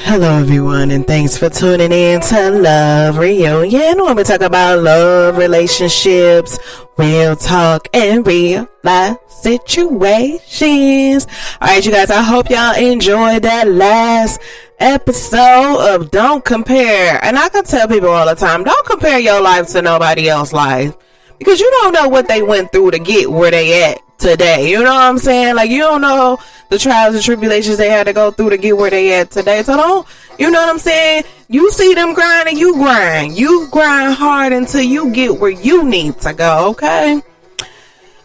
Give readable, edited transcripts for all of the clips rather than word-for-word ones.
Hello, everyone, and thanks for tuning in to Love Reunion, where we talk about love, relationships, real talk, and real life situations. Alright, you guys, I hope y'all enjoyed that last episode of Don't Compare. And I can tell people all the time, don't compare your life to nobody else's life, because you don't know what they went through to get where they at today. You know what I'm saying? Like, you don't know the trials and tribulations they had to go through to get where they at today. So don't, you know what I'm saying? You see them grinding, you grind. You grind hard until you get where you need to go, okay?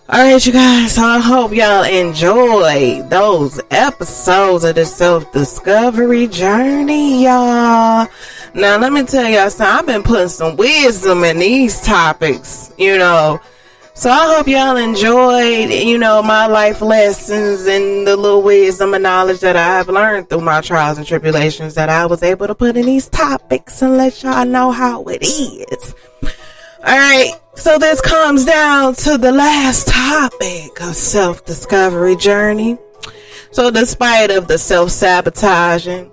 Alright, you guys, so I hope y'all enjoy those episodes of the self-discovery journey, y'all. Now, let me tell y'all something. I've been putting some wisdom in these topics, you know. So I hope y'all enjoyed, my life lessons and the little wisdom and knowledge that I have learned through my trials and tribulations that I was able to put in these topics and let y'all know how it is. Alright, so this comes down to the last topic of self-discovery journey. So despite of the self-sabotaging,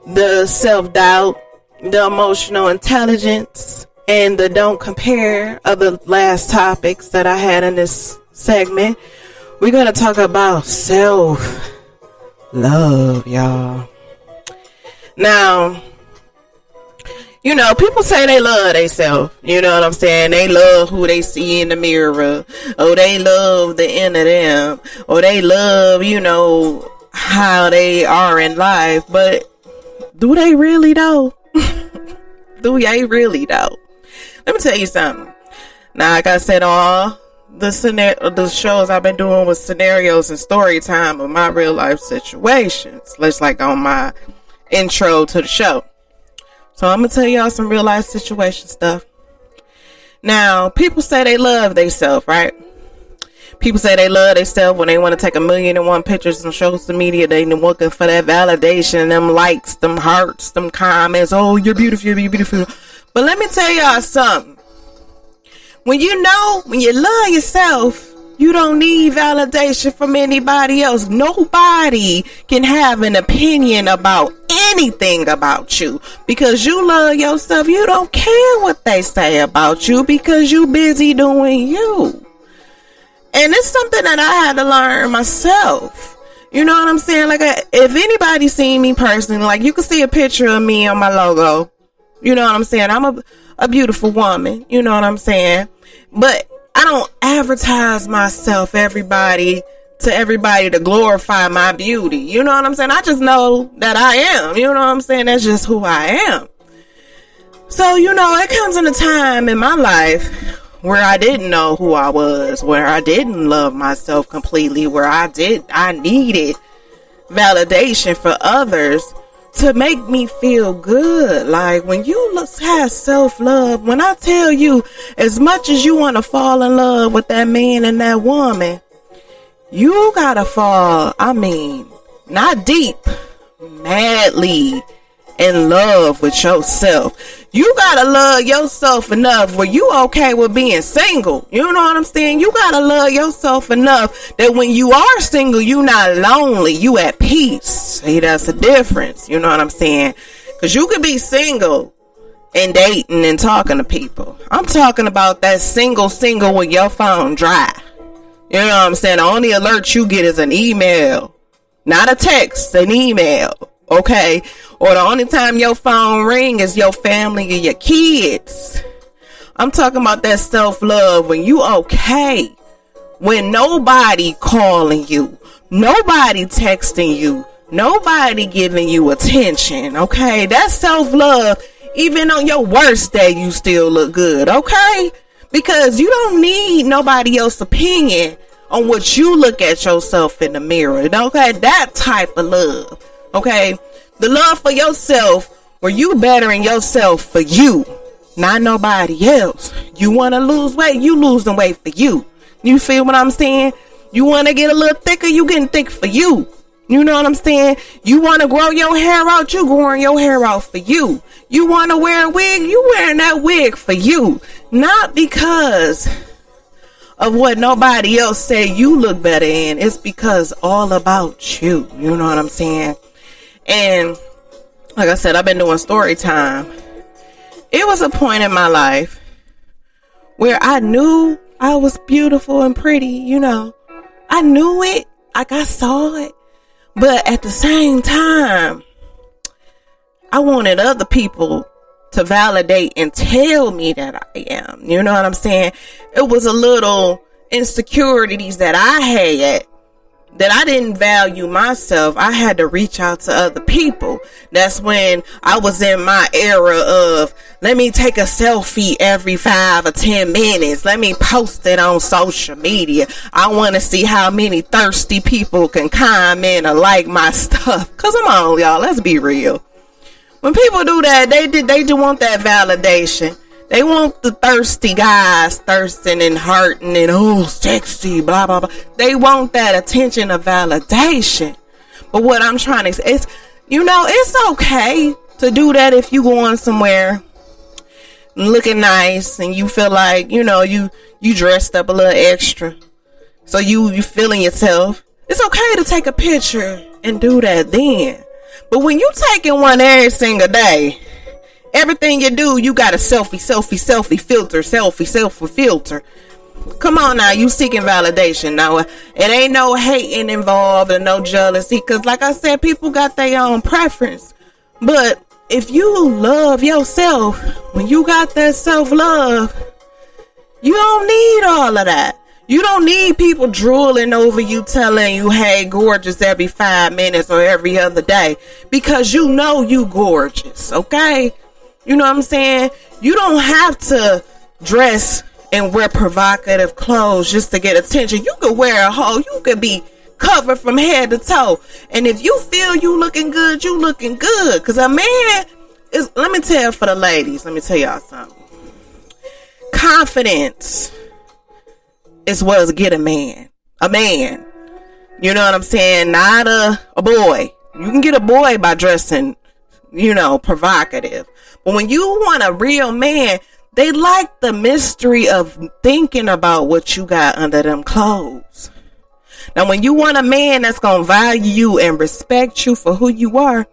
the self-doubt, the emotional intelligence, and the don't compare of the last topics that I had in this segment, we're going to talk about self-love, y'all. Now, people say they love themselves. You know what I'm saying? They love who they see in the mirror. Or they love the inner them. Or they love, how they are in life. But do they really though? Do they really though? Let me tell you something. Now, like I said, all the shows I've been doing with scenarios and story time of my real life situations. Let's like on my intro to the show. So I'm going to tell y'all some real life situation stuff. Now, people say they love themselves, right? People say they love themselves when they want to take 1,000,001 pictures and social media. They looking for that validation, them likes, them hearts, them comments. Oh, you're beautiful, you're beautiful. But let me tell y'all something. When you love yourself, you don't need validation from anybody else. Nobody can have an opinion about anything about you. Because you love yourself, you don't care what they say about you because you busy doing you. And it's something that I had to learn myself. You know what I'm saying? Like, if anybody seen me personally, like, you can see a picture of me on my logo. You know what I'm saying? I'm a beautiful woman. You know what I'm saying? But I don't advertise myself to everybody to glorify my beauty. You know what I'm saying? I just know that I am. You know what I'm saying? That's just who I am. So, it comes in a time in my life where I didn't know who I was, where I didn't love myself completely, where I needed validation for others to make me feel good. Like, when you have self-love, when I tell you, as much as you want to fall in love with that man and that woman, you gotta fall, not deep, madly in love with yourself. You gotta love yourself enough where you okay with being single. You know what I'm saying? You gotta love yourself enough that when you are single, you not lonely. You at peace. See, that's the difference. You know what I'm saying? Because you could be single and dating and talking to people. I'm talking about that single with your phone dry. You know what I'm saying? The only alert you get is an email. Not a text, an email. Okay? Or the only time your phone ring is your family and your kids. I'm talking about that self-love when you okay. When nobody calling you. Nobody texting you. Nobody giving you attention. Okay? That's self-love. Even on your worst day, you still look good. Okay? Because you don't need nobody else's opinion on what you look at yourself in the mirror. Okay? That type of love. Okay? The love for yourself, where you bettering yourself for you, not nobody else. You want to lose weight, you losing weight for you. You feel what I'm saying? You want to get a little thicker, you getting thick for you. You know what I'm saying? You want to grow your hair out, you growing your hair out for you. You want to wear a wig, you wearing that wig for you. Not because of what nobody else say you look better in. It's because all about you. You know what I'm saying? And like I said, I've been doing story time. It was a point in my life where I knew I was beautiful and pretty, you know. I knew it, like I saw it. But at the same time, I wanted other people to validate and tell me that I am. You know what I'm saying? It was a little insecurities that I had, that I didn't value myself. I had to reach out to other people. That's when I was in my era of, let me take a selfie every 5 or 10 minutes. Let me post it on social media. I want to see how many thirsty people can comment or like my stuff. Cause come on, y'all, let's be real. When people do that, they just want that validation. They want the thirsty guys thirsting and hurting and, oh, sexy, blah, blah, blah. They want that attention of validation. But what I'm trying to say is, you know, it's okay to do that if you going somewhere looking nice and you feel like, you know, you dressed up a little extra. So you feeling yourself. It's okay to take a picture and do that then. But when you taking one every single day, everything you do, you got a selfie filter. Come on now, you seeking validation. Now, it ain't no hating involved and no jealousy. Because like I said, people got their own preference. But if you love yourself, when you got that self-love, you don't need all of that. You don't need people drooling over you, telling you, hey, gorgeous every 5 minutes or every other day. Because you know you gorgeous, okay? You know what I'm saying? You don't have to dress and wear provocative clothes just to get attention. You could wear you could be covered from head to toe. And if you feel you looking good, you looking good. Because a man is, let me tell for the ladies, let me tell y'all something. Confidence is what's get a man. A man. You know what I'm saying? Not a boy. You can get a boy by dressing, you know, provocative. But when you want a real man, they like the mystery of thinking about what you got under them clothes. Now, when you want a man that's going to value you and respect you for who you are,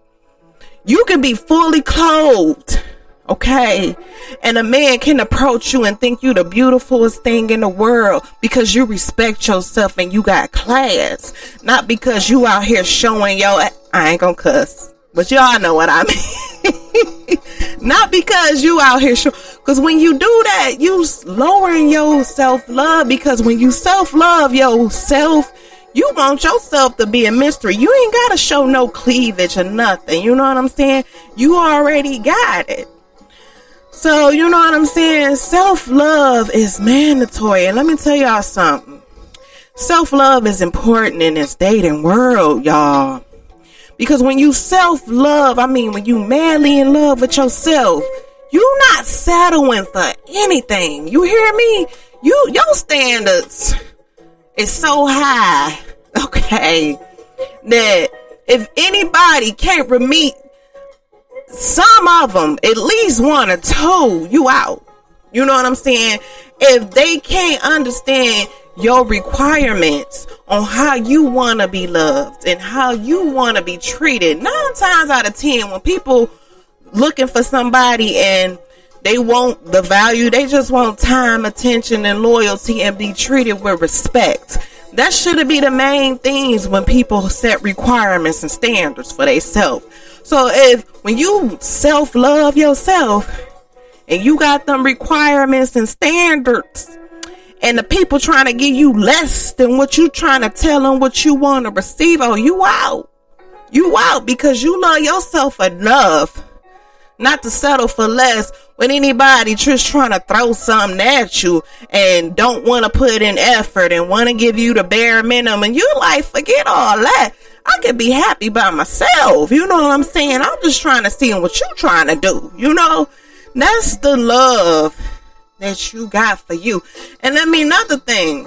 you can be fully clothed, okay? And a man can approach you and think you the beautifulest thing in the world because you respect yourself and you got class. Not because you out here showing I ain't going to cuss, but y'all know what I mean. Not because you out here because when you do that, you lowering your self-love. Because when you self-love yourself, you want yourself to be a mystery. You ain't gotta show no cleavage or nothing. You know what I'm saying? You already got it. So you know what I'm saying? Self-love is mandatory. And let me tell y'all something. Self-love is important in this dating world, y'all. Because when you self-love, when you madly in love with yourself, you not settling for anything. You hear me? Your standards is so high, okay, that if anybody can't meet some of them, at least one or two, you out. You know what I'm saying? If they can't understand your requirements on how you want to be loved and how you want to be treated, 9 times out of 10, when people looking for somebody and they want the value, they just want time, attention, and loyalty and be treated with respect. That should be the main things when people set requirements and standards for themselves. So when you self-love yourself and you got them requirements and standards, and the people trying to give you less than what you trying to tell them what you want to receive, you out. You out because you love yourself enough not to settle for less when anybody just trying to throw something at you and don't want to put in effort and want to give you the bare minimum. And you like, forget all that. I could be happy by myself. You know what I'm saying? I'm just trying to see what you trying to do. You know, that's the love that you got for you. And another thing,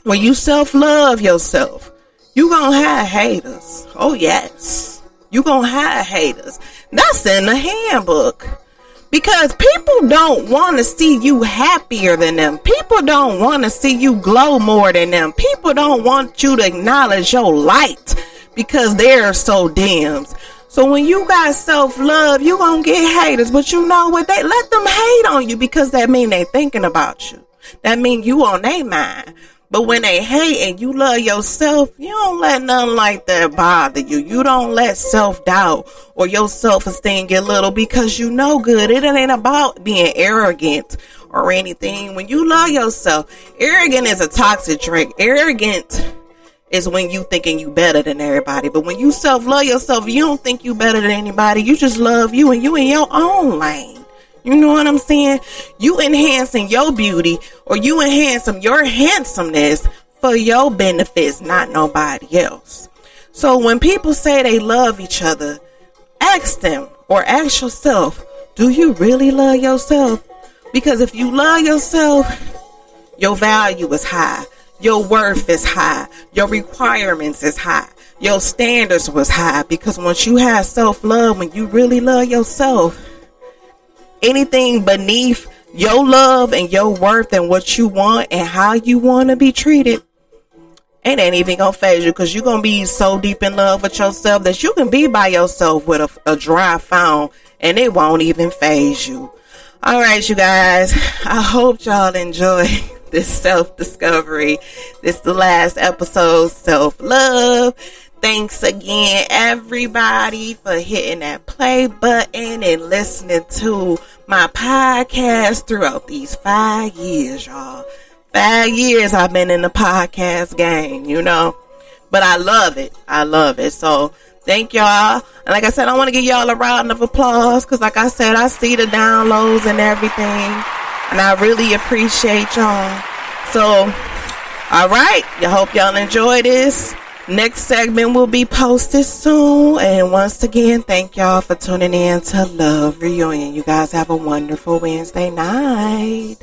when you self-love yourself, you gonna have haters. Oh yes, you gonna have haters. That's in the handbook. Because people don't want to see you happier than them. People don't want to see you glow more than them. People don't want you to acknowledge your light because they're so dim. So when you got self-love, you gonna get haters. But you know what? They let them hate on you because that mean they thinking about you. That mean you on their mind. But when they hate and you love yourself, you don't let nothing like that bother you. You don't let self-doubt or your self-esteem get little because you know good. It ain't about being arrogant or anything. When you love yourself, arrogant is a toxic trait. Arrogant is when you thinking you better than everybody. But when you self-love yourself, you don't think you better than anybody. You just love you and you in your own lane. You know what I'm saying? You enhancing your beauty or you enhancing your handsomeness for your benefits, not nobody else. So when people say they love each other, ask them or ask yourself, do you really love yourself? Because if you love yourself, your value is high. Your worth is high. Your requirements is high. Your standards was high. Because once you have self-love, when you really love yourself, anything beneath your love and your worth and what you want and how you want to be treated, it ain't even gonna phase you because you're gonna be so deep in love with yourself that you can be by yourself with a dry phone and it won't even phase you. All right, you guys, I hope y'all enjoy this self-discovery. This is the last episode, self-love. Thanks again, everybody, for hitting that play button and listening to my podcast throughout these 5 years, y'all. 5 years I've been in the podcast game, you know. But I love it. I love it. So thank y'all. And like I said, I want to give y'all a round of applause because like I said, I see the downloads and everything. And I really appreciate y'all. So, all right. I hope y'all enjoy this. Next segment will be posted soon. And once again, thank y'all for tuning in to Love Reunion. You guys have a wonderful Wednesday night.